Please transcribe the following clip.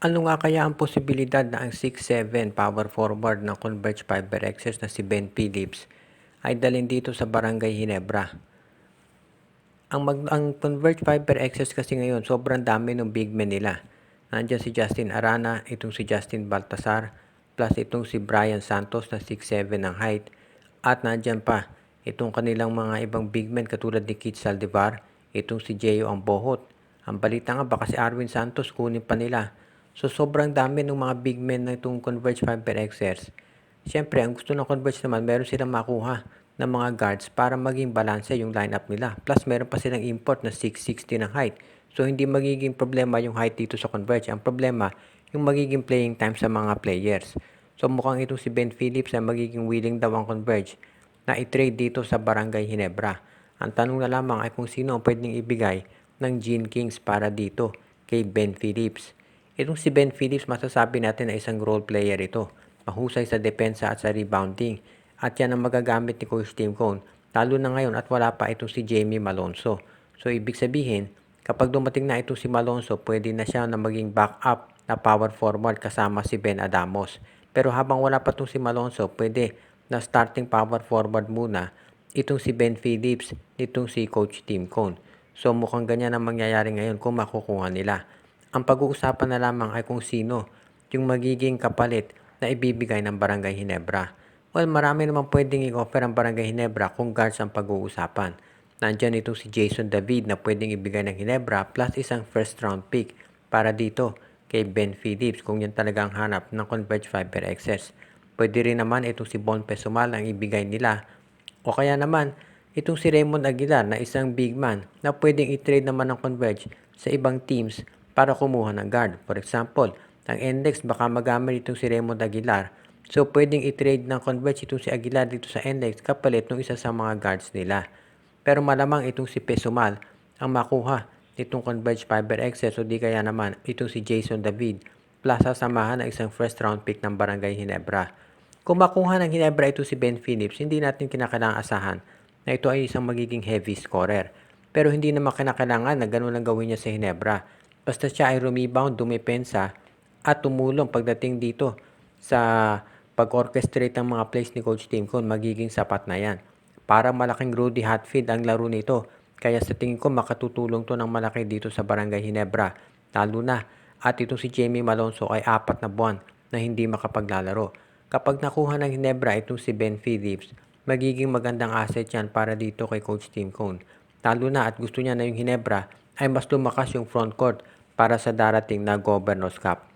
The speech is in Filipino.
Ano nga kaya ang posibilidad na ang 6'7" power forward ng Converge Fiber Xers na si Ben Phillips ay dalhin dito sa Barangay Ginebra? Ang Converge Fiber Xers kasi ngayon sobrang dami ng big men nila. Nandiyan si Justin Arana, itong si Justin Baltasar, plus itong si Brian Santos na 6'7" ang height. At nandiyan pa itong kanilang mga ibang big men katulad ni Keith Saldivar, itong si Jeyo Ambohot. Ang balita nga baka si Arwin Santos kunin pa nila. So sobrang dami ng mga big men na itong Converge Fiber Xers. Siyempre, ang gusto ng Converge naman, meron silang makuha ng mga guards para maging balanse yung lineup nila. Plus, meron pa silang import na 6'60" ng height. So, hindi magiging problema yung height dito sa Converge. Ang problema, yung magiging playing time sa mga players. So, mukhang itong si Ben Phillips ay magiging willing daw ang Converge na i-trade dito sa Barangay Ginebra. Ang tanong na lamang ay kung sino ang pwedeng ibigay ng Gene Kings para dito kay Ben Phillips. Itong si Ben Phillips, masasabi natin na isang role player ito. Mahusay sa depensa at sa rebounding. At yan ang magagamit ni Coach Tim Cone, lalo na ngayon at wala pa itong si Jamie Malonzo. So ibig sabihin, kapag dumating na itong si Malonzo, pwede na siya na maging backup na power forward kasama si Ben Adamos. Pero habang wala pa itong si Malonzo, pwede na starting power forward muna itong si Ben Phillips, itong si Coach Tim Cone. So mukhang ganyan ang mangyayari ngayon kung makukuha nila. Ang pag-uusapan na lamang ay kung sino yung magiging kapalit na ibibigay ng Barangay Ginebra. Well, marami naman pwedeng i-offer ang Barangay Ginebra kung guards ang pag-uusapan. Nandyan itong si Jason David na pwedeng ibigay ng Ginebra plus isang first round pick para dito kay Ben Phillips kung yan talaga ang hanap ng Converge Fiber Xers. Pwede rin naman itong si Bon Pesumal ang ibigay nila o kaya naman itong si Raymond Aguilar na isang big man na pwedeng i-trade naman ng Converge sa ibang teams para kumuha ng guard. For example, ang NLEX baka magamit itong si Raymond Aguilar. So, pwedeng i-trade ng Converge itong si Aguilar dito sa NLEX kapalit ng isa sa mga guards nila. Pero malamang itong si Pesumal ang makuha nitong Converge Fiber Xers o di kaya naman itong si Jason David plus sasamahan ng isang first round pick ng Barangay Ginebra. Kung makuha ng Ginebra ito si Ben Phillips, hindi natin kinakailangan asahan na ito ay isang magiging heavy scorer. Pero hindi naman kinakailangan na ganun lang gawin niya sa Ginebra. Basta siya ay rebound, dumepensa at tumulong pagdating dito sa pag-orchestrate ng mga plays ni Coach Tim Cone, magiging sapat na yan. Para malaking Rudy Hatfield ang laro nito. Kaya sa tingin ko makatutulong to ng malaki dito sa Barangay Ginebra. Lalo na at itong si Jamie Malonzo ay 4 na buwan na hindi makapaglalaro. Kapag nakuha ng Ginebra itong si Ben Phillips, magiging magandang asset yan para dito kay Coach Tim Cone. Lalo na at gusto niya na yung Ginebra ay mas lumakas yung front court para sa darating na Governors Cup.